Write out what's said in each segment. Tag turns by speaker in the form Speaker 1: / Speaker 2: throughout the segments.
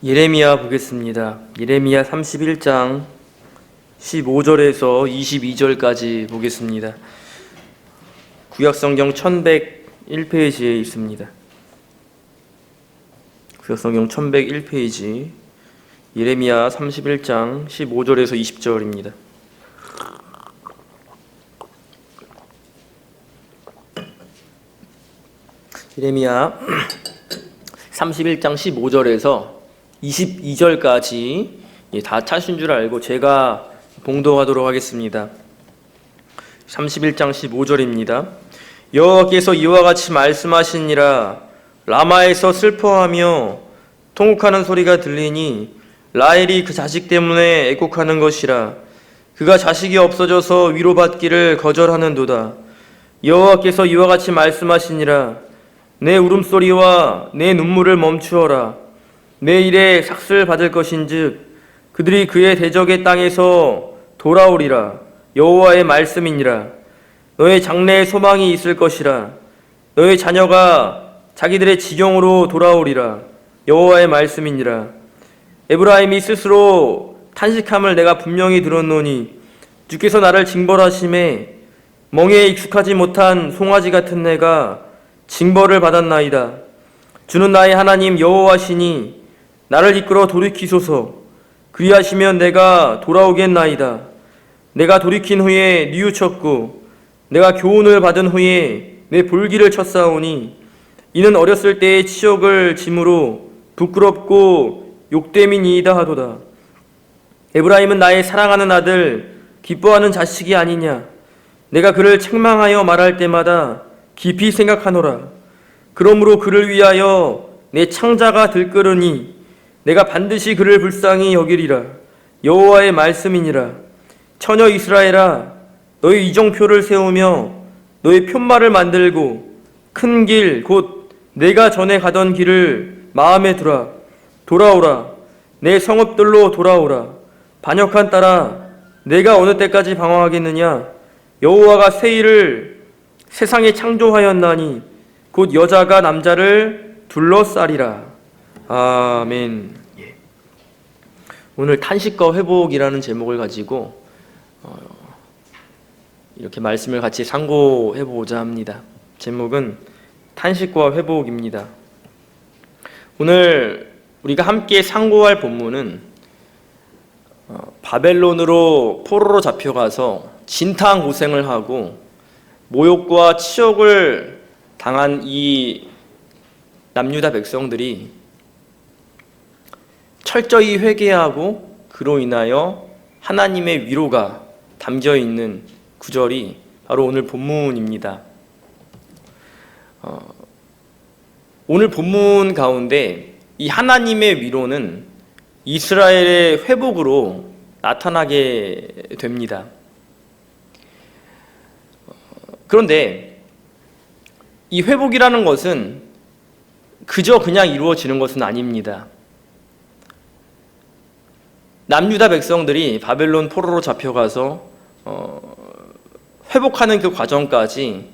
Speaker 1: 예레미야 보겠습니다. 예레미야 31장 15절에서 22절까지 보겠습니다. 구약성경 1101페이지에 있습니다. 구약성경 1101페이지 예레미야 31장 15절에서 20절입니다. 예레미야 31장 15절에서 22절까지 다 찾으신 줄 알고 제가 봉독하도록 하겠습니다. 31장 15절입니다. 여호와께서 이와 같이 말씀하시니라. 라마에서 슬퍼하며 통곡하는 소리가 들리니 라헬이 그 자식 때문에 애곡하는 것이라. 그가 자식이 없어져서 위로받기를 거절하는도다. 여호와께서 이와 같이 말씀하시니라. 내 울음소리와 내 눈물을 멈추어라. 내 일에 삭슬 받을 것인즉 그들이 그의 대적의 땅에서 돌아오리라. 여호와의 말씀이니라. 너의 장래에 소망이 있을 것이라. 너의 자녀가 자기들의 지경으로 돌아오리라. 여호와의 말씀이니라. 에브라임이 스스로 탄식함을 내가 분명히 들었노니 주께서 나를 징벌하심에 멍에에 익숙하지 못한 송아지 같은 내가 징벌을 받았나이다. 주는 나의 하나님 여호와시니 나를 이끌어 돌이키소서. 그리하시면 내가 돌아오겠나이다. 내가 돌이킨 후에 뉘우쳤고 내가 교훈을 받은 후에 내 볼기를 쳤사오니 이는 어렸을 때의 치욕을 짐으로 부끄럽고 욕됨이니이다 하도다. 에브라임은 나의 사랑하는 아들 기뻐하는 자식이 아니냐. 내가 그를 책망하여 말할 때마다 깊이 생각하노라. 그러므로 그를 위하여 내 창자가 들끓으니 내가 반드시 그를 불쌍히 여기리라. 여호와의 말씀이니라. 처녀 이스라엘아, 너의 이정표를 세우며 너의 편말을 만들고 큰 길 곧 내가 전에 가던 길을 마음에 두라. 돌아오라. 내 성읍들로 돌아오라. 반역한 딸아, 내가 어느 때까지 방황하겠느냐. 여호와가 새 일을 세상에 창조하였나니 곧 여자가 남자를 둘러싸리라. 아멘. 오늘 탄식과 회복이라는 제목을 가지고 이렇게 말씀을 같이 상고해보고자 합니다. 제목은 탄식과 회복입니다. 오늘 우리가 함께 상고할 본문은 바벨론으로 포로로 잡혀가서 진탕 고생을 하고 모욕과 치욕을 당한 이 남유다 백성들이 철저히 회개하고 그로 인하여 하나님의 위로가 담겨 있는 구절이 바로 오늘 본문입니다. 오늘 본문 가운데 이 하나님의 위로는 이스라엘의 회복으로 나타나게 됩니다. 그런데 이 회복이라는 것은 그저 그냥 이루어지는 것은 아닙니다. 남유다 백성들이 바벨론 포로로 잡혀가서 회복하는 그 과정까지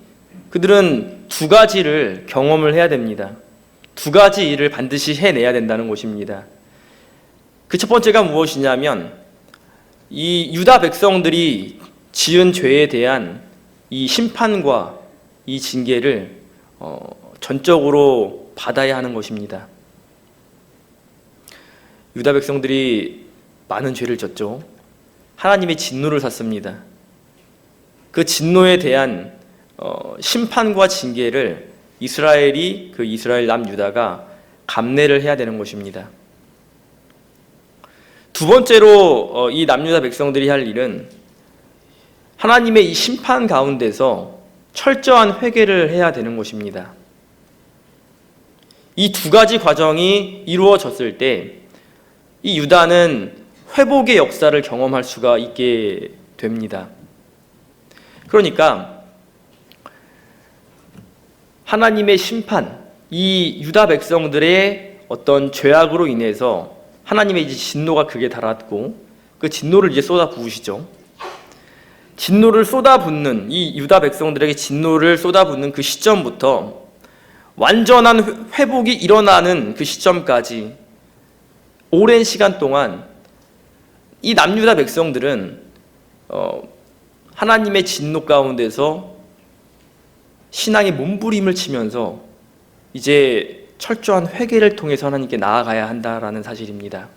Speaker 1: 그들은 두 가지를 경험을 해야 됩니다. 두 가지 일을 반드시 해내야 된다는 것입니다. 그 첫 번째가 무엇이냐면 이 유다 백성들이 지은 죄에 대한 이 심판과 이 징계를 전적으로 받아야 하는 것입니다. 유다 백성들이 많은 죄를 졌죠. 하나님의 진노를 샀습니다. 그 진노에 대한 심판과 징계를 이스라엘이 그 이스라엘 남유다가 감내를 해야 되는 것입니다. 두 번째로 이 남유다 백성들이 할 일은 하나님의 이 심판 가운데서 철저한 회개를 해야 되는 것입니다. 이 두 가지 과정이 이루어졌을 때 이 유다는 회복의 역사를 경험할 수가 있게 됩니다. 그러니까 하나님의 심판, 이 유다 백성들의 어떤 죄악으로 인해서 하나님의 이제 진노가 극에 달았고 그 진노를 이제 쏟아 부으시죠. 진노를 쏟아붓는 이 유다 백성들에게 진노를 쏟아붓는 그 시점부터 완전한 회복이 일어나는 그 시점까지 오랜 시간 동안 이 남유다 백성들은 하나님의 진노 가운데서 신앙의 몸부림을 치면서 이제 철저한 회개를 통해서 하나님께 나아가야 한다라는 사실입니다.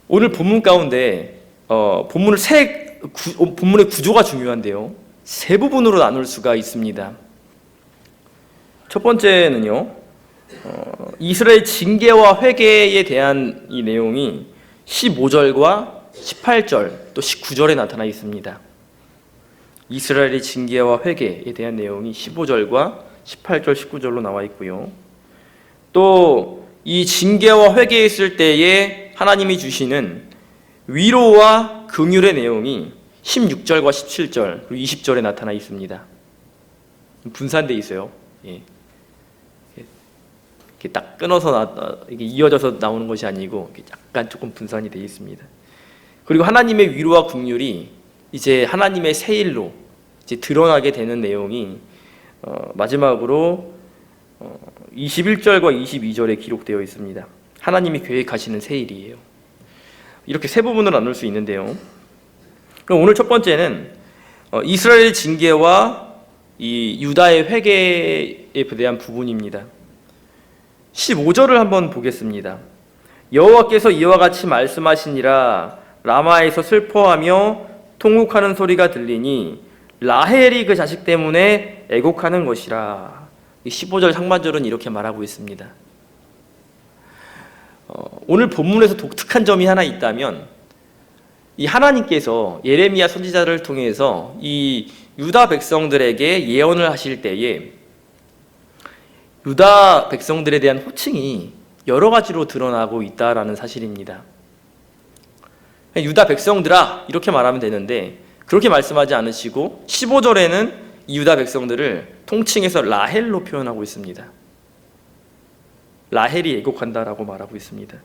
Speaker 1: 오늘 본문 가운데 본문의 구조가 중요한데요. 세 부분으로 나눌 수가 있습니다. 첫 번째는요, 이스라엘 징계와 회개에 대한 이 내용이 15절과 18절 또 19절에 나타나 있습니다. 이스라엘의 징계와 회개에 대한 내용이 15절과 18절, 19절로 나와 있고요. 또 이 징계와 회개했을 때에 하나님이 주시는 위로와 긍휼의 내용이 16절과 17절 그리고 20절에 나타나 있습니다. 분산되어 있어요. 예. 이렇게 딱 끊어서 이게 이어져서 나오는 것이 아니고 약간 조금 분산이 되어 있습니다. 그리고 하나님의 위로와 긍휼이 이제 하나님의 새 일로 이제 드러나게 되는 내용이 마지막으로 21절과 22절에 기록되어 있습니다. 하나님이 계획하시는 새 일이에요. 이렇게 세 부분으로 나눌 수 있는데요. 그럼 오늘 첫 번째는 이스라엘 징계와 이 유다의 회개에 대한 부분입니다. 15절을 한번 보겠습니다. 여호와께서 이와 같이 말씀하시니라. 라마에서 슬퍼하며 통곡하는 소리가 들리니 라헬이 그 자식 때문에 애곡하는 것이라. 15절 상반절은 이렇게 말하고 있습니다. 오늘 본문에서 독특한 점이 하나 있다면 이 하나님께서 예레미야 선지자를 통해서 이 유다 백성들에게 예언을 하실 때에 유다 백성들에 대한 호칭이 여러 가지로 드러나고 있다라는 사실입니다. 유다 백성들아 이렇게 말하면 되는데 그렇게 말씀하지 않으시고 15절에는 이 유다 백성들을 통칭해서 라헬로 표현하고 있습니다. 라헬이 애곡한다라고 말하고 있습니다.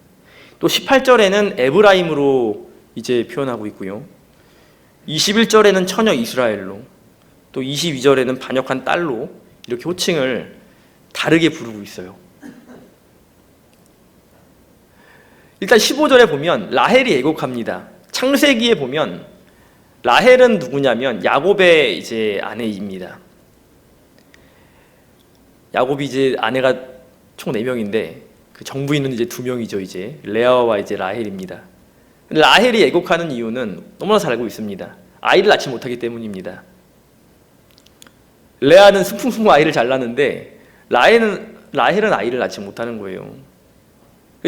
Speaker 1: 또 18절에는 에브라임으로 이제 표현하고 있고요. 21절에는 처녀 이스라엘로, 또 22절에는 반역한 딸로 이렇게 호칭을 다르게 부르고 있어요. 일단 15절에 보면 라헬이 애곡합니다. 창세기에 보면 라헬은 누구냐면 야곱의 이제 아내입니다. 야곱이 이제 아내가 총 4명인데 그 정부인은 이제 2명이죠. 이제 레아와 이제 라헬입니다. 라헬이 애곡하는 이유는 너무나 잘 알고 있습니다. 아이를 낳지 못하기 때문입니다. 레아는 승풍승풍 아이를 잘 낳는데 라헬은 아이를 낳지 못하는 거예요.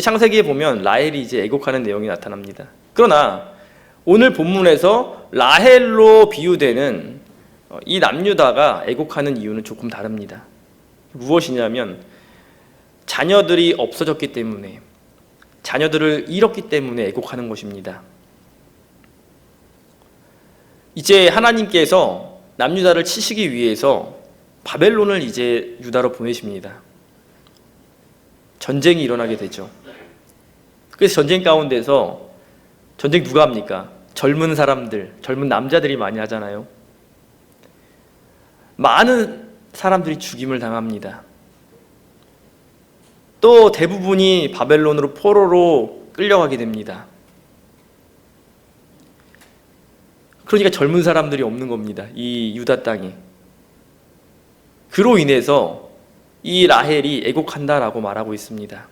Speaker 1: 창세기에 보면 라헬이 이제 애곡하는 내용이 나타납니다. 그러나 오늘 본문에서 라헬로 비유되는 이 남유다가 애곡하는 이유는 조금 다릅니다. 무엇이냐면 자녀들이 없어졌기 때문에, 자녀들을 잃었기 때문에 애곡하는 것입니다. 이제 하나님께서 남유다를 치시기 위해서 바벨론을 이제 유다로 보내십니다. 전쟁이 일어나게 되죠. 그래서 전쟁 가운데서 전쟁 누가 합니까? 젊은 사람들, 젊은 남자들이 많이 하잖아요. 많은 사람들이 죽임을 당합니다. 또 대부분이 바벨론으로 포로로 끌려가게 됩니다. 그러니까 젊은 사람들이 없는 겁니다. 이 유다 땅에. 그로 인해서 이 라헬이 애곡한다라고 말하고 있습니다.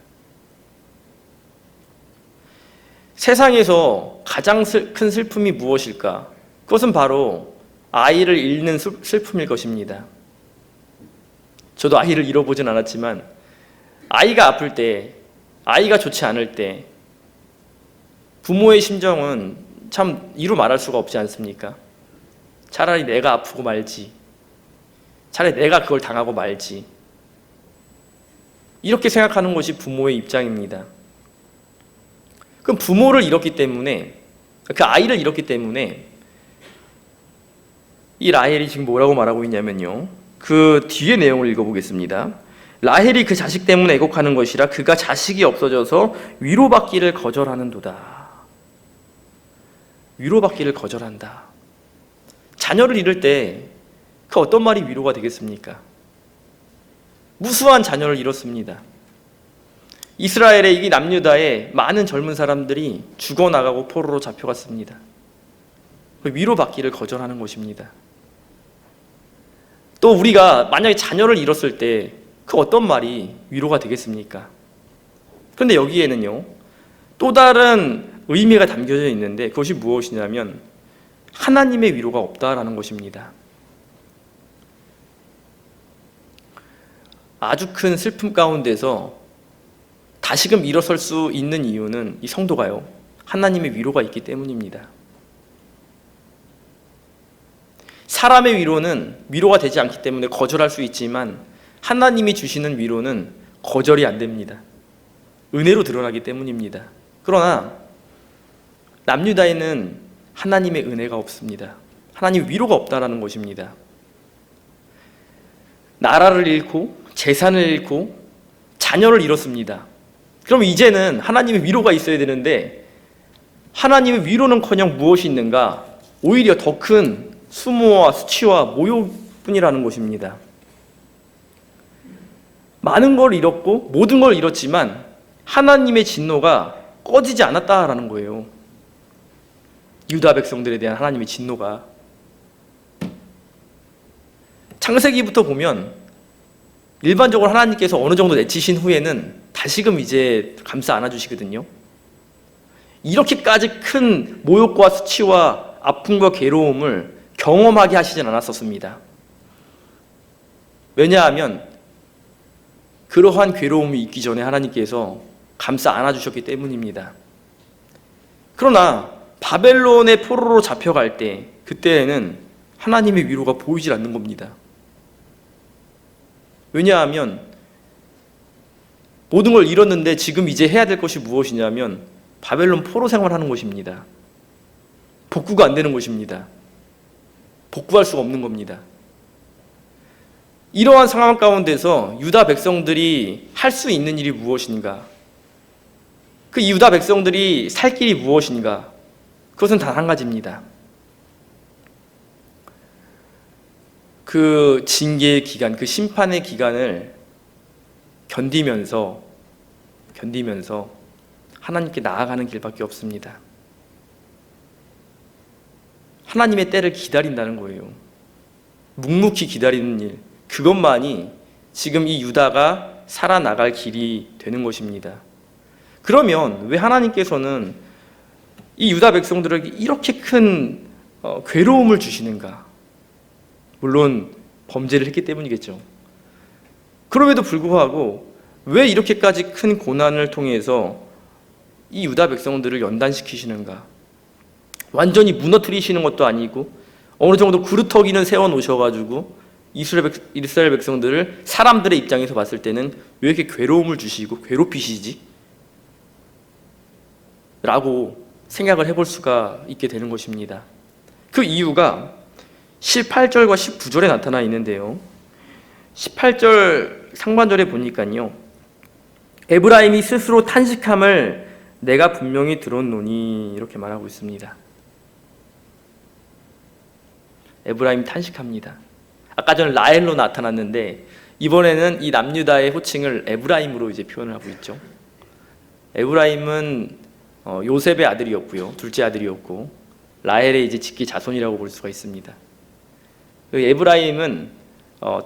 Speaker 1: 세상에서 가장 큰 슬픔이 무엇일까? 그것은 바로 아이를 잃는 슬픔일 것입니다. 저도 아이를 잃어보진 않았지만 아이가 아플 때, 아이가 좋지 않을 때 부모의 심정은 참 이루 말할 수가 없지 않습니까? 차라리 내가 아프고 말지, 차라리 내가 그걸 당하고 말지, 이렇게 생각하는 것이 부모의 입장입니다. 그럼 부모를 잃었기 때문에, 그 아이를 잃었기 때문에 이 라헬이 지금 뭐라고 말하고 있냐면요, 그 뒤에 내용을 읽어보겠습니다. 라헬이 그 자식 때문에 애곡하는 것이라 그가 자식이 없어져서 위로받기를 거절하는도다. 위로받기를 거절한다. 자녀를 잃을 때 그 어떤 말이 위로가 되겠습니까? 무수한 자녀를 잃었습니다. 이스라엘의 이 남유다의 많은 젊은 사람들이 죽어나가고 포로로 잡혀갔습니다. 위로받기를 거절하는 것입니다. 또 우리가 만약에 자녀를 잃었을 때 그 어떤 말이 위로가 되겠습니까? 그런데 여기에는요, 또 다른 의미가 담겨져 있는데 그것이 무엇이냐면 하나님의 위로가 없다라는 것입니다. 아주 큰 슬픔 가운데서 다시금 일어설 수 있는 이유는 이 성도가요, 하나님의 위로가 있기 때문입니다. 사람의 위로는 위로가 되지 않기 때문에 거절할 수 있지만 하나님이 주시는 위로는 거절이 안 됩니다. 은혜로 드러나기 때문입니다. 그러나 남유다에는 하나님의 은혜가 없습니다. 하나님의 위로가 없다라는 것입니다. 나라를 잃고 재산을 잃고 자녀를 잃었습니다. 그럼 이제는 하나님의 위로가 있어야 되는데 하나님의 위로는커녕 무엇이 있는가? 오히려 더 큰 수모와 수치와 모욕뿐이라는 것입니다. 많은 걸 잃었고 모든 걸 잃었지만 하나님의 진노가 꺼지지 않았다라는 거예요. 유다 백성들에 대한 하나님의 진노가. 창세기부터 보면 일반적으로 하나님께서 어느 정도 내치신 후에는 다시금 이제 감싸 안아주시거든요. 이렇게까지 큰 모욕과 수치와 아픔과 괴로움을 경험하게 하시진 않았었습니다. 왜냐하면 그러한 괴로움이 있기 전에 하나님께서 감싸 안아주셨기 때문입니다. 그러나 바벨론의 포로로 잡혀갈 때 그때에는 하나님의 위로가 보이질 않는 겁니다. 왜냐하면 모든 걸 잃었는데 지금 이제 해야 될 것이 무엇이냐면 바벨론 포로 생활하는 것입니다. 복구가 안 되는 것입니다. 복구할 수가 없는 겁니다. 이러한 상황 가운데서 유다 백성들이 할 수 있는 일이 무엇인가? 그 유다 백성들이 살 길이 무엇인가? 그것은 단 한 가지입니다. 그 징계의 기간, 그 심판의 기간을 견디면서 하나님께 나아가는 길밖에 없습니다. 하나님의 때를 기다린다는 거예요. 묵묵히 기다리는 일, 그것만이 지금 이 유다가 살아나갈 길이 되는 것입니다. 그러면 왜 하나님께서는 이 유다 백성들에게 이렇게 큰 괴로움을 주시는가? 물론 범죄를 했기 때문이겠죠. 그럼에도 불구하고 왜 이렇게까지 큰 고난을 통해서 이 유다 백성들을 연단시키시는가? 완전히 무너뜨리시는 것도 아니고 어느 정도 구루터기는 세워놓으셔가지고 이스라엘 백성들을 사람들의 입장에서 봤을 때는 왜 이렇게 괴로움을 주시고 괴롭히시지? 라고 생각을 해볼 수가 있게 되는 것입니다. 그 이유가 18절과 19절에 나타나 있는데요. 18절 상반절에 보니까요, 에브라임이 스스로 탄식함을 내가 분명히 들었노니 이렇게 말하고 있습니다. 에브라임 탄식합니다. 아까 전에 라헬로 나타났는데 이번에는 이 남유다의 호칭을 에브라임으로 이제 표현을 하고 있죠. 에브라임은 요셉의 아들이었고요, 둘째 아들이었고 라헬의 이제 직계 자손이라고 볼 수가 있습니다. 그 에브라임은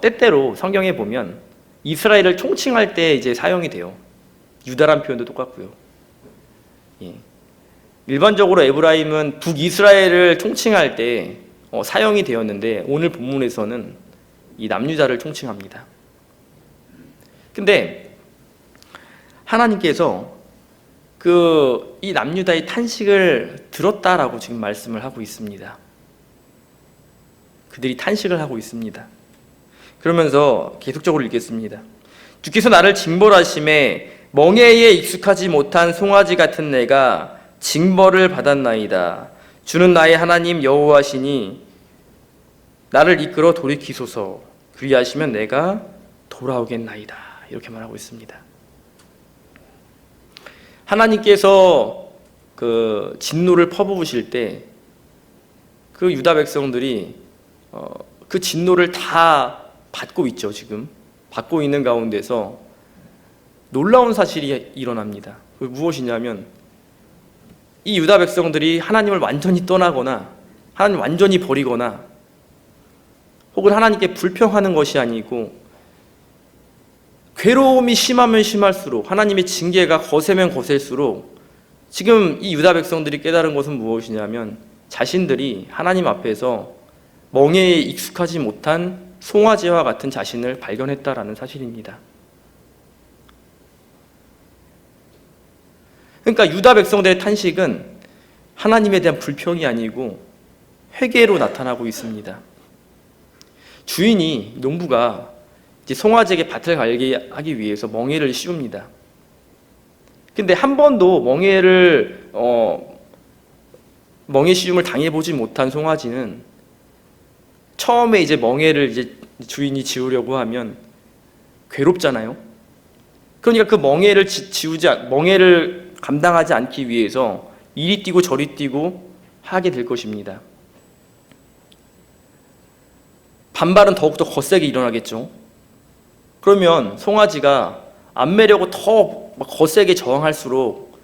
Speaker 1: 때때로 성경에 보면 이스라엘을 총칭할 때 이제 사용이 돼요. 유다란 표현도 똑같고요. 예. 일반적으로 에브라임은 북이스라엘을 총칭할 때 사용이 되었는데 오늘 본문에서는 이 남유다를 총칭합니다. 근데 하나님께서 이 남유다의 탄식을 들었다라고 지금 말씀을 하고 있습니다. 그들이 탄식을 하고 있습니다. 그러면서 계속적으로 읽겠습니다. 주께서 나를 징벌하심에 멍에에 익숙하지 못한 송아지 같은 내가 징벌을 받았나이다. 주는 나의 하나님 여호와시니 나를 이끌어 돌이키소서. 그리하시면 내가 돌아오겠나이다. 이렇게 말하고 있습니다. 하나님께서 그 진노를 퍼부으실 때 그 유다 백성들이 그 진노를 다 받고 있죠. 지금 받고 있는 가운데서 놀라운 사실이 일어납니다. 무엇이냐면 이 유다 백성들이 하나님을 완전히 떠나거나 하나님 완전히 버리거나 혹은 하나님께 불평하는 것이 아니고 괴로움이 심하면 심할수록 하나님의 징계가 거세면 거셀수록 지금 이 유다 백성들이 깨달은 것은 무엇이냐면 자신들이 하나님 앞에서 멍에에 익숙하지 못한 송아지와 같은 자신을 발견했다라는 사실입니다. 그러니까 유다 백성들의 탄식은 하나님에 대한 불평이 아니고 회개로 나타나고 있습니다. 주인이 농부가 이제 송아지에게 밭을 갈게 하기 위해서 멍에를 씌웁니다. 근데 한 번도 멍에 씌움을 당해보지 못한 송아지는 처음에 이제 멍에를 이제 주인이 지우려고 하면 괴롭잖아요. 그러니까 그 멍에를 감당하지 않기 위해서 이리 뛰고 저리 뛰고 하게 될 것입니다. 반발은 더욱더 거세게 일어나겠죠. 그러면 송아지가 안 매려고 더 거세게 저항할수록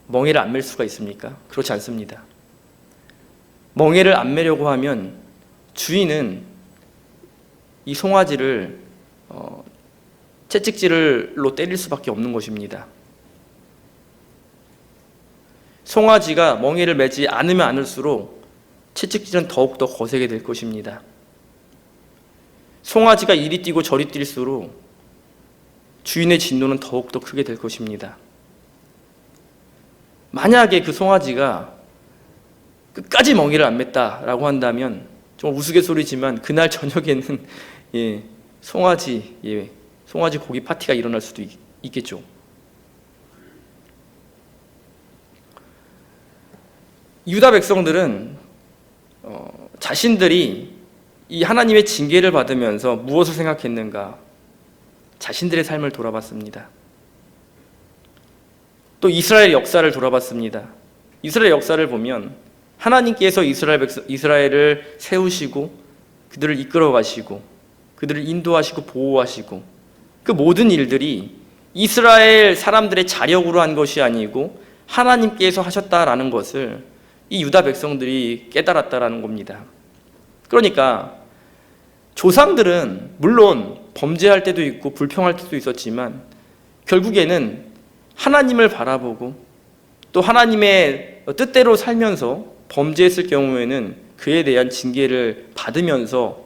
Speaker 1: 멍에를 안 맬 수가 있습니까? 그렇지 않습니다. 멍에를 안 매려고 하면 주인은 이 송아지를 채찍질로 때릴 수밖에 없는 것입니다. 송아지가 멍에를 매지 않으면 않을수록 채찍질은 더욱더 거세게 될 것입니다. 송아지가 이리 뛰고 저리 뛸수록 주인의 진노는 더욱더 크게 될 것입니다. 만약에 그 송아지가 끝까지 멍에를 안 맸다라고 한다면 좀 우스갯소리지만 그날 저녁에는 송아지 고기 파티가 일어날 수도 있겠죠. 유다 백성들은 자신들이 이 하나님의 징계를 받으면서 무엇을 생각했는가? 자신들의 삶을 돌아봤습니다. 또 이스라엘 역사를 돌아봤습니다. 이스라엘 역사를 보면 하나님께서 이스라엘을 세우시고 그들을 이끌어 가시고 그들을 인도하시고 보호하시고 그 모든 일들이 이스라엘 사람들의 자력으로 한 것이 아니고 하나님께서 하셨다라는 것을 이 유다 백성들이 깨달았다라는 겁니다. 그러니까 조상들은 물론 범죄할 때도 있고 불평할 때도 있었지만 결국에는 하나님을 바라보고 또 하나님의 뜻대로 살면서 범죄했을 경우에는 그에 대한 징계를 받으면서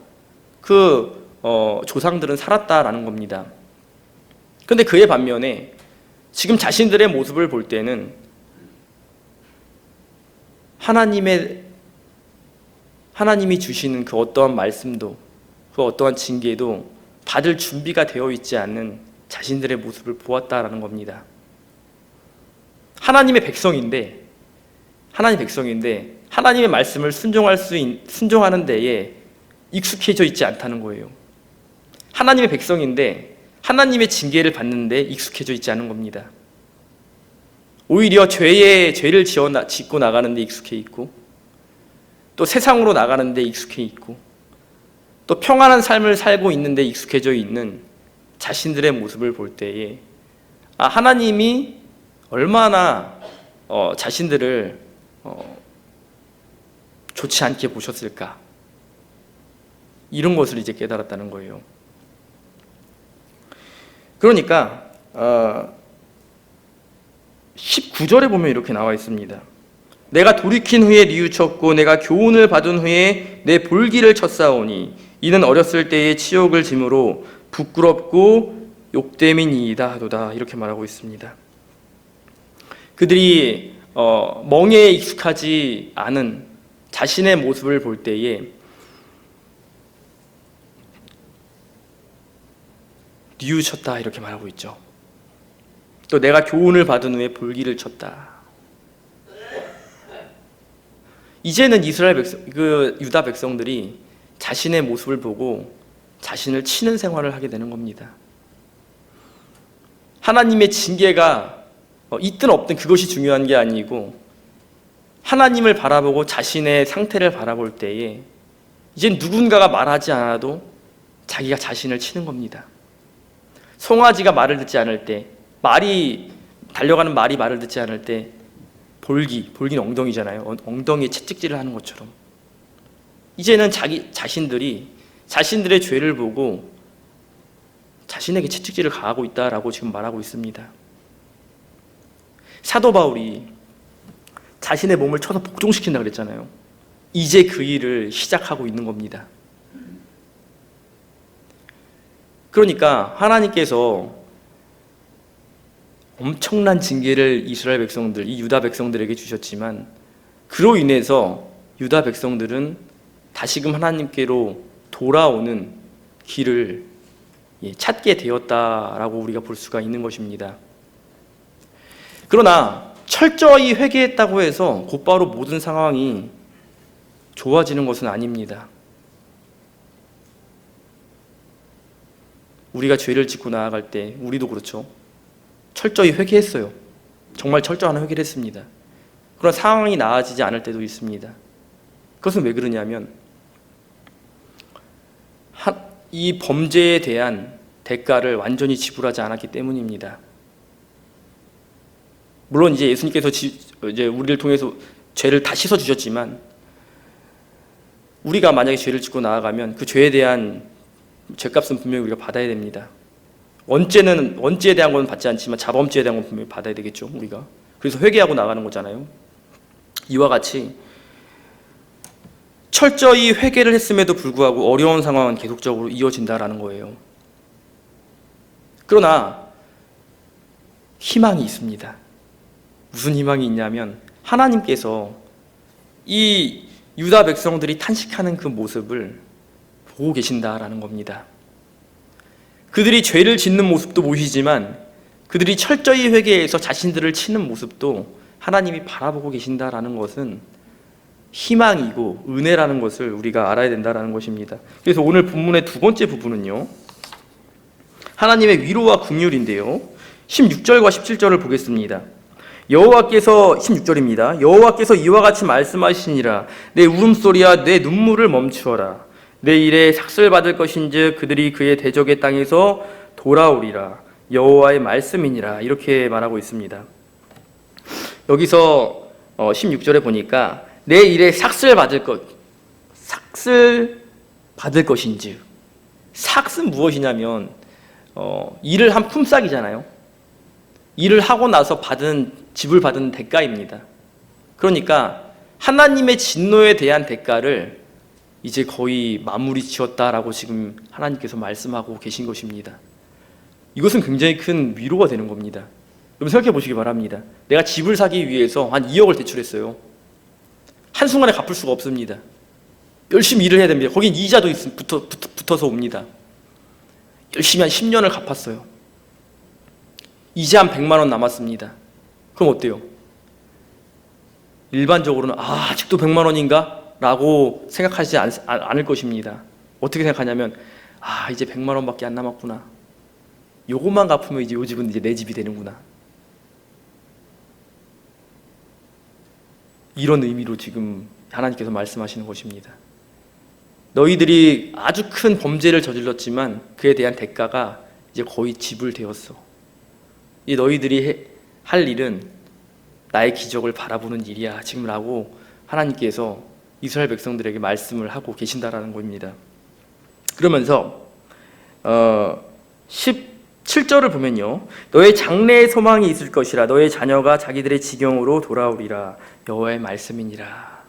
Speaker 1: 조상들은 살았다라는 겁니다. 그런데 그에 반면에 지금 자신들의 모습을 볼 때는 하나님이 주시는 그 어떠한 말씀도 그 어떠한 징계도 받을 준비가 되어 있지 않는 자신들의 모습을 보았다라는 겁니다. 하나님의 백성인데 하나님의 말씀을 순종하는 데에 익숙해져 있지 않다는 거예요. 하나님의 백성인데 하나님의 징계를 받는 데 익숙해져 있지 않은 겁니다. 오히려 죄를 짓고 나가는 데 익숙해 있고 또 세상으로 나가는 데 익숙해 있고 또 평안한 삶을 살고 있는 데 익숙해져 있는 자신들의 모습을 볼 때에 하나님이 얼마나 자신들을 좋지 않게 보셨을까, 이런 것을 이제 깨달았다는 거예요. 그러니까 19절에 보면 이렇게 나와 있습니다. 내가 돌이킨 후에 뉘우쳤고 내가 교훈을 받은 후에 내 볼기를 쳤사오니 이는 어렸을 때의 치욕을 짐으로 부끄럽고 욕됨이니이다 하도다, 이렇게 말하고 있습니다. 그들이 멍에에 익숙하지 않은 자신의 모습을 볼 때에 뉘우쳤다, 이렇게 말하고 있죠. 또 내가 교훈을 받은 후에 볼기를 쳤다. 이제는 유다 백성들이 자신의 모습을 보고 자신을 치는 생활을 하게 되는 겁니다. 하나님의 징계가 있든 없든 그것이 중요한 게 아니고 하나님을 바라보고 자신의 상태를 바라볼 때에 이제 누군가가 말하지 않아도 자기가 자신을 치는 겁니다. 송아지가 말을 듣지 않을 때 말이 달려가는 말이 말을 듣지 않을 때 볼기는 엉덩이잖아요. 엉덩이에 채찍질을 하는 것처럼 이제는 자신들의 죄를 보고 자신에게 채찍질을 가하고 있다라고 지금 말하고 있습니다. 사도 바울이 자신의 몸을 쳐서 복종시킨다 그랬잖아요. 이제 그 일을 시작하고 있는 겁니다. 그러니까 하나님께서 엄청난 징계를 이스라엘 백성들, 이 유다 백성들에게 주셨지만 그로 인해서 유다 백성들은 다시금 하나님께로 돌아오는 길을 찾게 되었다라고 우리가 볼 수가 있는 것입니다. 그러나 철저히 회개했다고 해서 곧바로 모든 상황이 좋아지는 것은 아닙니다. 우리가 죄를 짓고 나아갈 때 우리도 그렇죠. 철저히 회개했어요. 정말 철저한 회개를 했습니다. 그러나 상황이 나아지지 않을 때도 있습니다. 그것은 왜 그러냐면 이 범죄에 대한 대가를 완전히 지불하지 않았기 때문입니다. 물론 이제 예수님께서 이제 우리를 통해서 죄를 다 씻어 주셨지만 우리가 만약에 죄를 짓고 나아가면 그 죄에 대한 죄값은 분명히 우리가 받아야 됩니다. 원죄에 대한 건 받지 않지만 자범죄에 대한 건 분명히 받아야 되겠죠, 우리가. 그래서 회개하고 나가는 거잖아요. 이와 같이 철저히 회개를 했음에도 불구하고 어려운 상황은 계속적으로 이어진다라는 거예요. 그러나 희망이 있습니다. 무슨 희망이 있냐면 하나님께서 이 유다 백성들이 탄식하는 그 모습을 보고 계신다라는 겁니다. 그들이 죄를 짓는 모습도 보이지만 그들이 철저히 회개해서 자신들을 치는 모습도 하나님이 바라보고 계신다라는 것은 희망이고 은혜라는 것을 우리가 알아야 된다는 것입니다. 그래서 오늘 본문의 두 번째 부분은요, 하나님의 위로와 긍휼인데요, 16절과 17절을 보겠습니다. 여호와께서 16절입니다. 여호와께서 이와 같이 말씀하시니라. 내 울음소리야 내 눈물을 멈추어라. 내 일에 삭슬 받을 것인즉 그들이 그의 대적의 땅에서 돌아오리라. 여호와의 말씀이니라. 이렇게 말하고 있습니다. 여기서 16절에 보니까 내 일에 삭슬 받을 것인즉, 삭은 무엇이냐면 일을 한 품삯이잖아요. 일을 하고 나서 지불 받은 대가입니다. 그러니까 하나님의 진노에 대한 대가를 이제 거의 마무리 지었다라고 지금 하나님께서 말씀하고 계신 것입니다. 이것은 굉장히 큰 위로가 되는 겁니다. 여러분 생각해 보시기 바랍니다. 내가 집을 사기 위해서 한 2억을 대출했어요. 한순간에 갚을 수가 없습니다. 열심히 일을 해야 됩니다. 거긴 이자도 붙어서 옵니다. 열심히 한 10년을 갚았어요. 이제 한 100만 원 남았습니다. 그럼 어때요? 일반적으로는 아직도 100만 원인가? 라고 생각하지 않을 것입니다. 어떻게 생각하냐면 이제 100만 원밖에 안 남았구나. 요것만 갚으면 이제 요 집은 이제 내 집이 되는구나. 이런 의미로 지금 하나님께서 말씀하시는 것입니다. 너희들이 아주 큰 범죄를 저질렀지만 그에 대한 대가가 이제 거의 지불되었어. 이 너희들이 할 일은 나의 기적을 바라보는 일이야 지금라고 하나님께서 이스라엘 백성들에게 말씀을 하고 계신다라는 겁니다. 그러면서 17절을 보면요, 너의 장래의 소망이 있을 것이라. 너의 자녀가 자기들의 지경으로 돌아오리라. 여호와의 말씀이니라.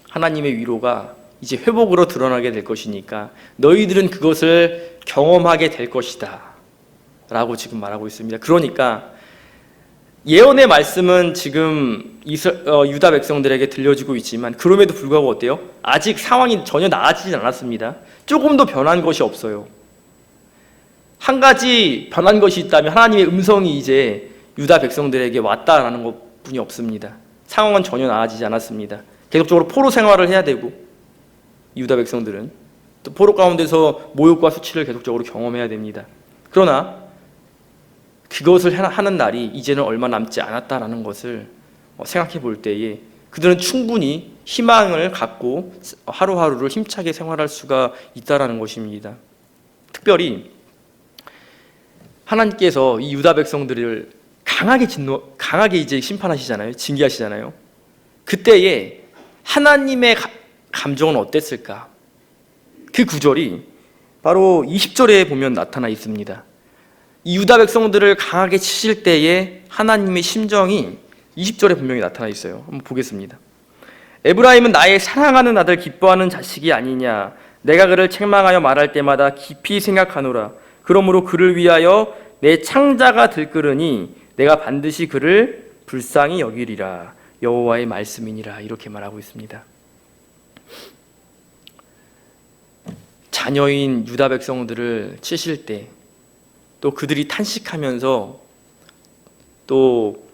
Speaker 1: 하나님의 위로가 이제 회복으로 드러나게 될 것이니까 너희들은 그것을 경험하게 될 것이다 라고 지금 말하고 있습니다. 그러니까 예언의 말씀은 지금 유다 백성들에게 들려지고 있지만 그럼에도 불구하고 어때요? 아직 상황이 전혀 나아지진 않았습니다. 조금도 변한 것이 없어요. 한 가지 변한 것이 있다면 하나님의 음성이 이제 유다 백성들에게 왔다라는 것뿐이 없습니다. 상황은 전혀 나아지지 않았습니다. 계속적으로 포로 생활을 해야 되고 유다 백성들은 또 포로 가운데서 모욕과 수치를 계속적으로 경험해야 됩니다. 그러나 그것을 하는 날이 이제는 얼마 남지 않았다라는 것을 생각해 볼 때에 그들은 충분히 희망을 갖고 하루하루를 힘차게 생활할 수가 있다라는 것입니다. 특별히 하나님께서 이 유다 백성들을 강하게 이제 심판하시잖아요. 징계하시잖아요. 그때에 하나님의 감정은 어땠을까? 그 구절이 바로 20절에 보면 나타나 있습니다. 이 유다 백성들을 강하게 치실 때에 하나님의 심정이 20절에 분명히 나타나 있어요. 한번 보겠습니다. 에브라임은 나의 사랑하는 아들 기뻐하는 자식이 아니냐. 내가 그를 책망하여 말할 때마다 깊이 생각하노라. 그러므로 그를 위하여 내 창자가 들끓으니 내가 반드시 그를 불쌍히 여기리라. 여호와의 말씀이니라. 이렇게 말하고 있습니다. 자녀인 유다 백성들을 치실 때, 또 그들이 탄식하면서 또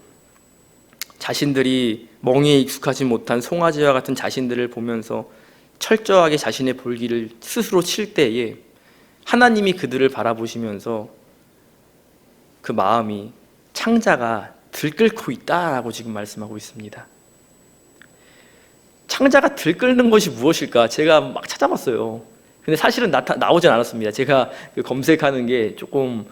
Speaker 1: 자신들이 멍에 익숙하지 못한 송아지와 같은 자신들을 보면서 철저하게 자신의 볼기를 스스로 칠 때에 하나님이 그들을 바라보시면서 그 마음이 창자가 들끓고 있다라고 지금 말씀하고 있습니다. 창자가 들끓는 것이 무엇일까? 제가 막 찾아봤어요. 근데 사실은 나오진 않았습니다. 제가 검색하는 게 조금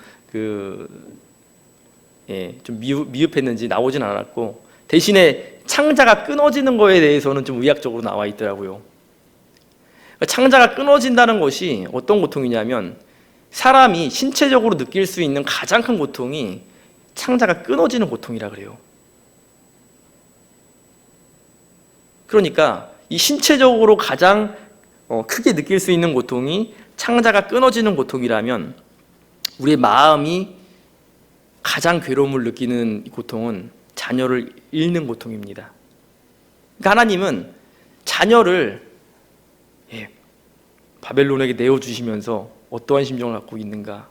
Speaker 1: 좀 미흡했는지 나오진 않았고, 대신에 창자가 끊어지는 거에 대해서는 좀 의학적으로 나와 있더라고요. 창자가 끊어진다는 것이 어떤 고통이냐면, 사람이 신체적으로 느낄 수 있는 가장 큰 고통이 창자가 끊어지는 고통이라 그래요. 그러니까 이 신체적으로 가장 크게 느낄 수 있는 고통이 창자가 끊어지는 고통이라면, 우리의 마음이 가장 괴로움을 느끼는 고통은 자녀를 잃는 고통입니다. 그러니까 하나님은 자녀를 바벨론에게 내어주시면서 어떠한 심정을 갖고 있는가,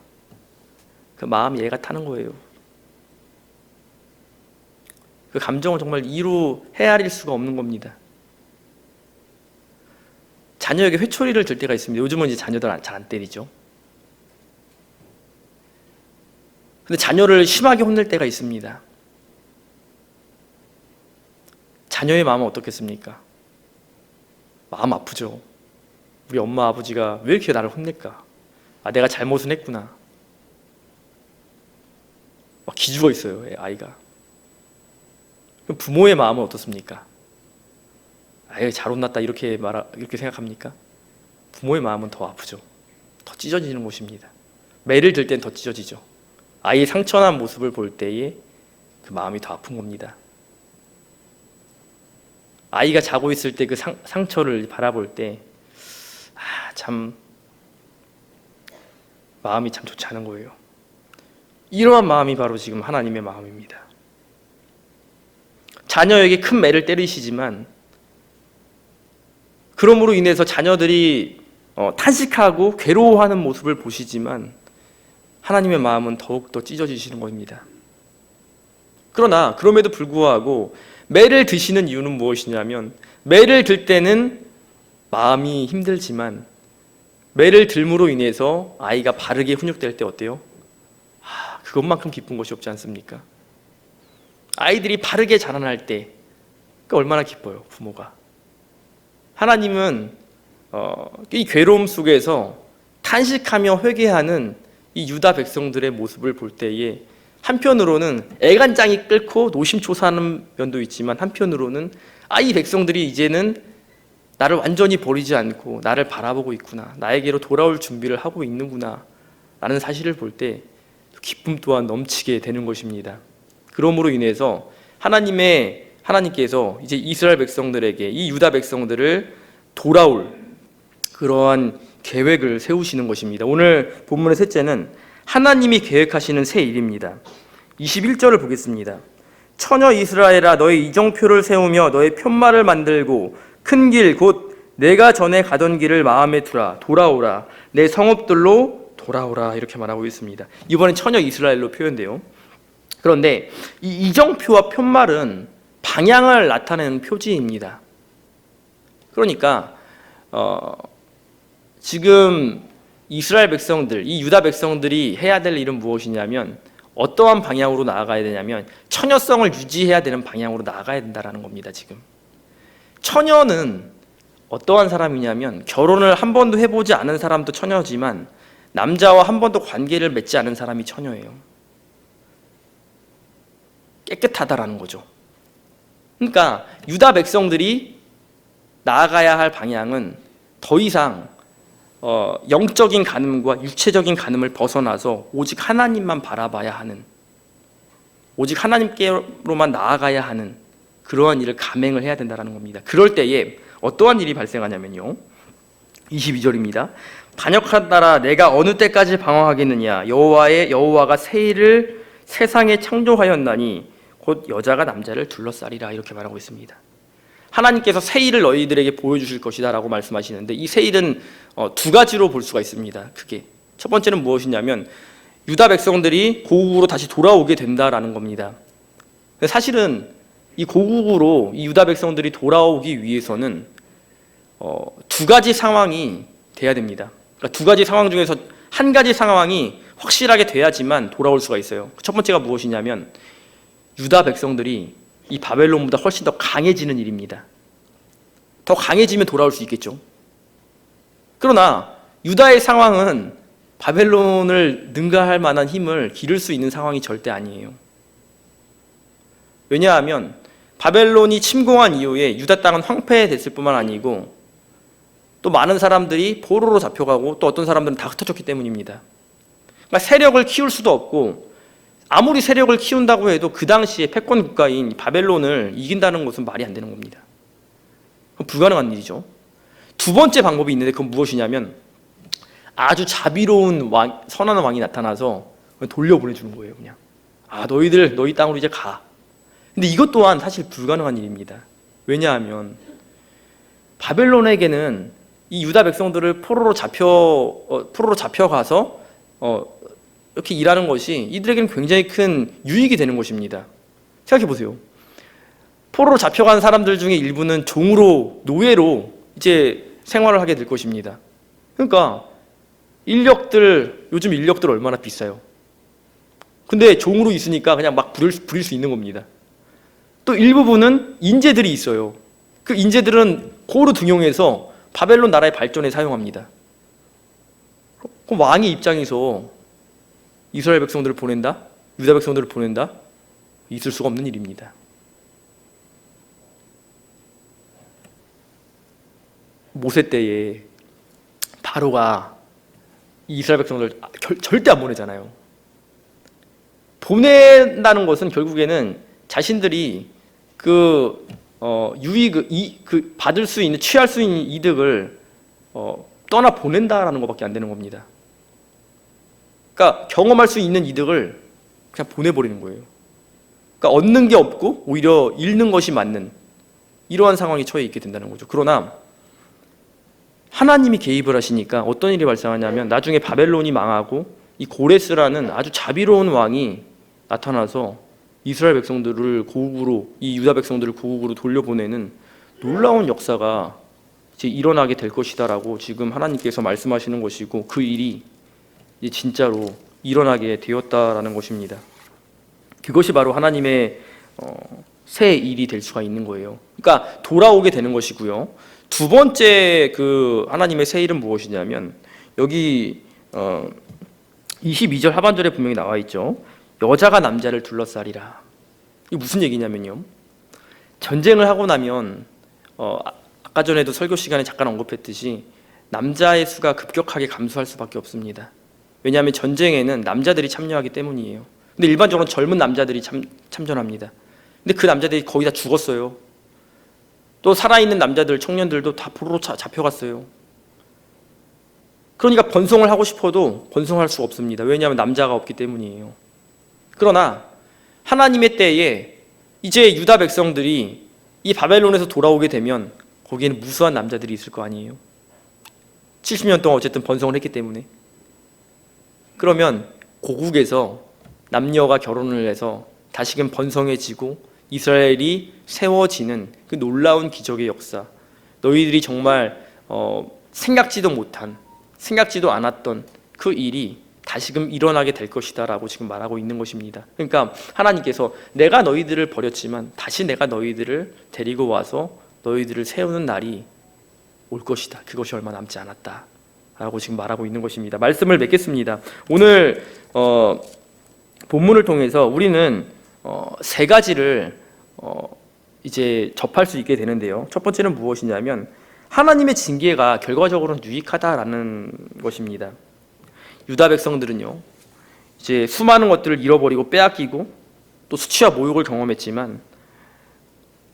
Speaker 1: 그 마음이 애가 타는 거예요. 그 감정은 정말 이루 헤아릴 수가 없는 겁니다. 자녀에게 회초리를 들 때가 있습니다. 요즘은 이제 자녀들 잘 안 때리죠. 근데 자녀를 심하게 혼낼 때가 있습니다. 자녀의 마음은 어떻겠습니까? 마음 아프죠. 우리 엄마 아버지가 왜 이렇게 나를 혼낼까? 내가 잘못은 했구나. 막 기죽어 있어요, 아이가. 그럼 부모의 마음은 어떻습니까? 잘 혼났다 이렇게 생각합니까? 부모의 마음은 더 아프죠. 더 찢어지는 것입니다. 매를 들 땐 더 찢어지죠. 아이의 상처난 모습을 볼 때에 그 마음이 더 아픈 겁니다. 아이가 자고 있을 때 그 상처를 바라볼 때 참 마음이 참 좋지 않은 거예요. 이러한 마음이 바로 지금 하나님의 마음입니다. 자녀에게 큰 매를 때리시지만, 그러므로 인해서 자녀들이 탄식하고 괴로워하는 모습을 보시지만 하나님의 마음은 더욱더 찢어지시는 겁니다. 그러나 그럼에도 불구하고 매를 드시는 이유는 무엇이냐면, 매를 들 때는 마음이 힘들지만 매를 들므로 인해서 아이가 바르게 훈육될 때 어때요? 그것만큼 기쁜 것이 없지 않습니까? 아이들이 바르게 자라날 때 얼마나 기뻐요, 부모가. 하나님은 이 괴로움 속에서 탄식하며 회개하는 이 유다 백성들의 모습을 볼 때에 한편으로는 애간장이 끓고 노심초사하는 면도 있지만, 한편으로는 이 백성들이 이제는 나를 완전히 버리지 않고 나를 바라보고 있구나, 나에게로 돌아올 준비를 하고 있는구나 라는 사실을 볼 때 기쁨 또한 넘치게 되는 것입니다. 그러므로 인해서 하나님께서 이제 이스라엘 백성들에게, 이 유다 백성들을 돌아올 그러한 계획을 세우시는 것입니다. 오늘 본문의 셋째는 하나님이 계획하시는 새 일입니다. 21절을 보겠습니다. 처녀 이스라엘아, 너의 이정표를 세우며 너의 편말을 만들고 큰 길 곧 내가 전에 가던 길을 마음에 두라. 돌아오라. 내 성읍들로 돌아오라. 이렇게 말하고 있습니다. 이번엔 처녀 이스라엘로 표현돼요. 그런데 이 이정표와 편말은 방향을 나타내는 표지입니다. 그러니까 지금 이스라엘 백성들, 이 유다 백성들이 해야 될 일은 무엇이냐면, 어떠한 방향으로 나아가야 되냐면 처녀성을 유지해야 되는 방향으로 나아가야 된다는 겁니다. 지금 처녀는 어떠한 사람이냐면, 결혼을 한 번도 해보지 않은 사람도 처녀지만 남자와 한 번도 관계를 맺지 않은 사람이 처녀예요. 깨끗하다라는 거죠. 그러니까 유다 백성들이 나아가야 할 방향은 더 이상 영적인 간음과 육체적인 간음을 벗어나서 오직 하나님만 바라봐야 하는, 오직 하나님께로만 나아가야 하는 그러한 일을 감행을 해야 된다는 겁니다. 그럴 때에 어떠한 일이 발생하냐면요, 22절입니다. 반역하다라 내가 어느 때까지 방황하겠느냐. 여호와가 세일을 세상에 창조하였나니 곧 여자가 남자를 둘러싸리라. 이렇게 말하고 있습니다. 하나님께서 세일을 너희들에게 보여주실 것이다 라고 말씀하시는데, 이 세일은 두 가지로 볼 수가 있습니다. 크게 첫 번째는 무엇이냐면 유다 백성들이 고국으로 다시 돌아오게 된다라는 겁니다. 사실은 이 고국으로 이 유다 백성들이 돌아오기 위해서는 두 가지 상황이 돼야 됩니다. 그러니까 두 가지 상황 중에서 한 가지 상황이 확실하게 돼야지만 돌아올 수가 있어요. 첫 번째가 무엇이냐면 유다 백성들이 이 바벨론보다 훨씬 더 강해지는 일입니다. 더 강해지면 돌아올 수 있겠죠. 그러나 유다의 상황은 바벨론을 능가할 만한 힘을 기를 수 있는 상황이 절대 아니에요. 왜냐하면 바벨론이 침공한 이후에 유다 땅은 황폐됐을 뿐만 아니고 또 많은 사람들이 포로로 잡혀가고 또 어떤 사람들은 다 흩어졌기 때문입니다. 그러니까 세력을 키울 수도 없고, 아무리 세력을 키운다고 해도 그 당시에 패권 국가인 바벨론을 이긴다는 것은 말이 안 되는 겁니다. 그건 불가능한 일이죠. 두 번째 방법이 있는데 그건 무엇이냐면 아주 자비로운 선한 왕이 나타나서 돌려보내주는 거예요. 그냥 너희들 너희 땅으로 이제 가. 근데 이것 또한 사실 불가능한 일입니다. 왜냐하면 바벨론에게는 이 유다 백성들을 포로로 잡혀가서 이렇게 일하는 것이 이들에게는 굉장히 큰 유익이 되는 것입니다. 생각해 보세요. 포로로 잡혀간 사람들 중에 일부는 종으로, 노예로 이제 생활을 하게 될 것입니다. 그러니까 요즘 인력들 얼마나 비싸요. 근데 종으로 있으니까 그냥 막 부릴 수 있는 겁니다. 또 일부분은 인재들이 있어요. 그 인재들은 고루 등용해서 바벨론 나라의 발전에 사용합니다. 그럼 왕의 입장에서 이스라엘 백성들을 보낸다? 유다 백성들을 보낸다? 있을 수가 없는 일입니다. 모세 때에 바로가 이스라엘 백성들 절대 안 보내잖아요. 보낸다는 것은 결국에는 자신들이 받을 수 있는, 취할 수 있는 이득을 떠나 보낸다라는 것밖에 안 되는 겁니다. 그러니까 경험할 수 있는 이득을 그냥 보내버리는 거예요. 그러니까 얻는 게 없고 오히려 잃는 것이 맞는 이러한 상황에 처해 있게 된다는 거죠. 그러나 하나님이 개입을 하시니까 어떤 일이 발생하냐면 나중에 바벨론이 망하고 이 고레스라는 아주 자비로운 왕이 나타나서 이스라엘 백성들을 고국으로, 이 유다 백성들을 고국으로 돌려보내는 놀라운 역사가 이제 일어나게 될 것이다라고 지금 하나님께서 말씀하시는 것이고, 그 일이 이제 진짜로 일어나게 되었다라는 것입니다. 그것이 바로 하나님의 새 일이 될 수가 있는 거예요. 그러니까 돌아오게 되는 것이고요. 두 번째 하나님의 새 일은 무엇이냐면 여기 22절 하반절에 분명히 나와 있죠. 여자가 남자를 둘러싸리라. 이게 무슨 얘기냐면요, 전쟁을 하고 나면 아까 전에도 설교 시간에 잠깐 언급했듯이 남자의 수가 급격하게 감소할 수밖에 없습니다. 왜냐하면 전쟁에는 남자들이 참여하기 때문이에요. 근데 일반적으로 젊은 남자들이 참전합니다. 근데 그 남자들이 거의 다 죽었어요. 또 살아있는 남자들, 청년들도 다 포로로 잡혀갔어요. 그러니까 번성을 하고 싶어도 번성할 수 없습니다. 왜냐하면 남자가 없기 때문이에요. 그러나 하나님의 때에 이제 유다 백성들이 이 바벨론에서 돌아오게 되면 거기에는 무수한 남자들이 있을 거 아니에요. 70년 동안 어쨌든 번성을 했기 때문에. 그러면 고국에서 남녀가 결혼을 해서 다시금 번성해지고 이스라엘이 세워지는 그 놀라운 기적의 역사, 너희들이 정말 생각지도 않았던 그 일이 다시금 일어나게 될 것이다 라고 지금 말하고 있는 것입니다. 그러니까 하나님께서 내가 너희들을 버렸지만 다시 내가 너희들을 데리고 와서 너희들을 세우는 날이 올 것이다. 그것이 얼마 남지 않았다. 라고 지금 말하고 있는 것입니다. 말씀을 맺겠습니다. 오늘 본문을 통해서 우리는 세 가지를 이제 접할 수 있게 되는데요. 첫 번째는 무엇이냐면 하나님의 징계가 결과적으로는 유익하다라는 것입니다. 유다 백성들은요, 이제 수많은 것들을 잃어버리고 빼앗기고 또 수치와 모욕을 경험했지만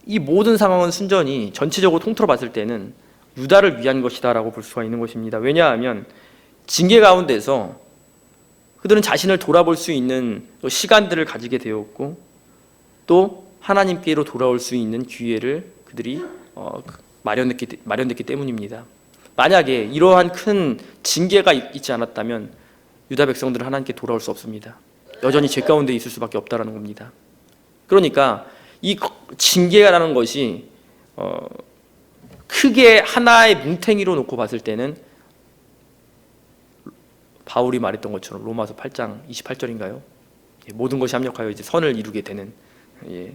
Speaker 1: 이 모든 상황은 순전히 전체적으로 통틀어 봤을 때는 유다를 위한 것이다라고 볼 수가 있는 것입니다. 왜냐하면 징계 가운데서 그들은 자신을 돌아볼 수 있는 시간들을 가지게 되었고 또 하나님께로 돌아올 수 있는 기회를 그들이 마련했기 때문입니다. 만약에 이러한 큰 징계가 있지 않았다면 유다 백성들은 하나님께 돌아올 수 없습니다. 여전히 죄 가운데 있을 수밖에 없다라는 겁니다. 그러니까 이 징계라는 것이 크게 하나의 뭉탱이로 놓고 봤을 때는 바울이 말했던 것처럼 로마서 8장 28절인가요? 모든 것이 합력하여 이제 선을 이루게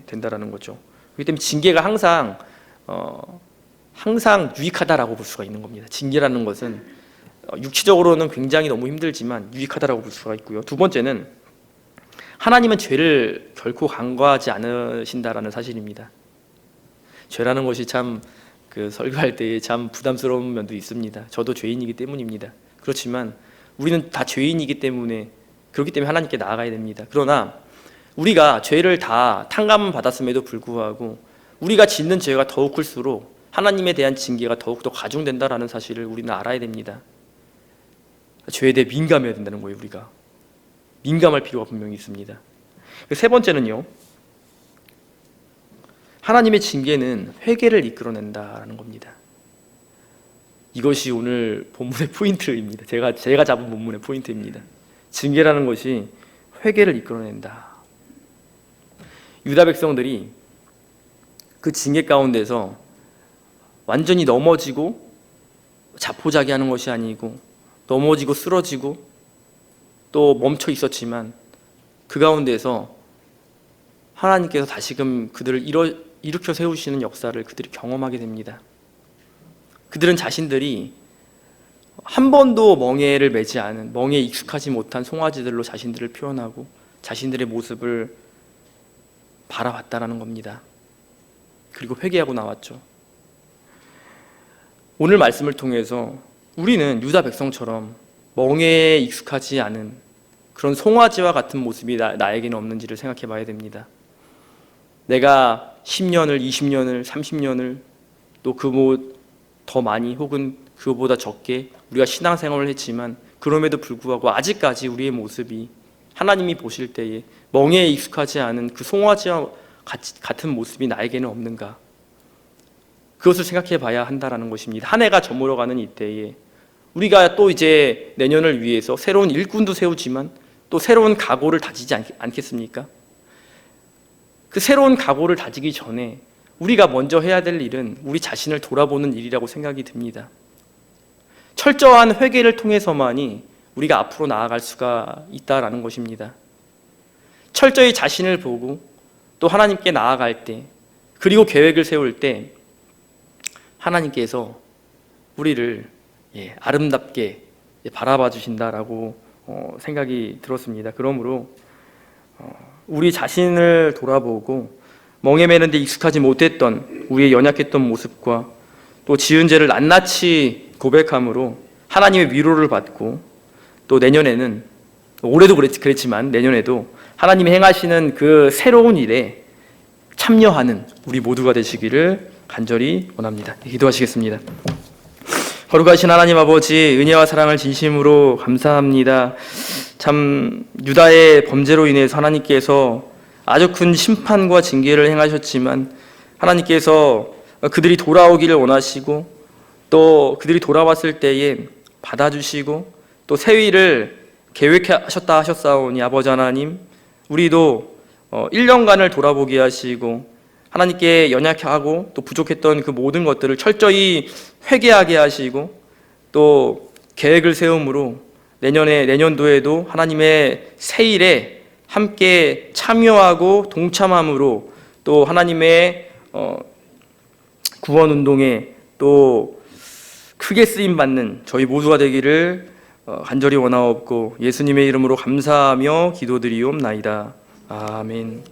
Speaker 1: 된다라는 거죠. 그렇기 때문에 징계가 항상 유익하다라고 볼 수가 있는 겁니다. 징계라는 것은 육체적으로는 굉장히 너무 힘들지만 유익하다라고 볼 수가 있고요. 두 번째는 하나님은 죄를 결코 간과하지 않으신다라는 사실입니다. 죄라는 것이 참 설교할 때 참 부담스러운 면도 있습니다. 저도 죄인이기 때문입니다. 그렇지만 우리는 다 죄인이기 때문에 그렇기 때문에 하나님께 나아가야 됩니다. 그러나 우리가 죄를 다 탕감을 받았음에도 불구하고 우리가 짓는 죄가 더욱 클수록 하나님에 대한 징계가 더욱더 가중된다라는 사실을 우리는 알아야 됩니다. 죄에 대해 민감해야 된다는 거예요. 우리가 민감할 필요가 분명히 있습니다. 세 번째는요, 하나님의 징계는 회개를 이끌어낸다라는 겁니다. 이것이 오늘 본문의 포인트입니다. 제가 잡은 본문의 포인트입니다. 징계라는 것이 회개를 이끌어낸다. 유다 백성들이 그 징계 가운데서 완전히 넘어지고 자포자기하는 것이 아니고 넘어지고 쓰러지고 또 멈춰 있었지만 그 가운데서 하나님께서 다시금 그들을 일으켜 세우시는 역사를 그들이 경험하게 됩니다. 그들은 자신들이 한 번도 멍에를 매지 않은, 멍에 익숙하지 못한 송아지들로 자신들을 표현하고 자신들의 모습을 바라봤다라는 겁니다. 그리고 회개하고 나왔죠. 오늘 말씀을 통해서 우리는 유다 백성처럼 멍에에 익숙하지 않은 그런 송아지와 같은 모습이 나에게는 없는지를 생각해 봐야 됩니다. 내가 10년을, 20년을, 30년을 또 더 많이 혹은 그보다 적게 우리가 신앙생활을 했지만 그럼에도 불구하고 아직까지 우리의 모습이 하나님이 보실 때에 멍에에 익숙하지 않은 그 송아지와 같은 모습이 나에게는 없는가? 그것을 생각해 봐야 한다라는 것입니다. 한 해가 저물어가는 이때에 우리가 또 이제 내년을 위해서 새로운 일꾼도 세우지만 또 새로운 각오를 다지지 않겠습니까? 그 새로운 각오를 다지기 전에 우리가 먼저 해야 될 일은 우리 자신을 돌아보는 일이라고 생각이 듭니다. 철저한 회개를 통해서만이 우리가 앞으로 나아갈 수가 있다라는 것입니다. 철저히 자신을 보고 또 하나님께 나아갈 때 그리고 계획을 세울 때 하나님께서 우리를 아름답게 바라봐 주신다라고 생각이 들었습니다. 그러므로 우리 자신을 돌아보고 멍에 매는 데 익숙하지 못했던 우리의 연약했던 모습과 또 지은 죄를 낱낱이 고백함으로 하나님의 위로를 받고 또 내년에는 올해도 그랬지만 내년에도 하나님이 행하시는 그 새로운 일에 참여하는 우리 모두가 되시기를 간절히 원합니다. 기도하시겠습니다. 거룩하신 하나님 아버지, 은혜와 사랑을 진심으로 감사합니다. 참 유다의 범죄로 인해서 하나님께서 아주 큰 심판과 징계를 행하셨지만 하나님께서 그들이 돌아오기를 원하시고 또 그들이 돌아왔을 때에 받아주시고 또 새 일을 계획하셨다 하셨사오니 아버지 하나님, 우리도 1년간을 돌아보게 하시고 하나님께 연약하고 또 부족했던 그 모든 것들을 철저히 회개하게 하시고 또 계획을 세움으로 내년도에도 하나님의 새 일에 함께 참여하고 동참함으로 또 하나님의 구원운동에 또 크게 쓰임 받는 저희 모두가 되기를 간절히 원하옵고 예수님의 이름으로 감사하며 기도드리옵나이다. 아멘.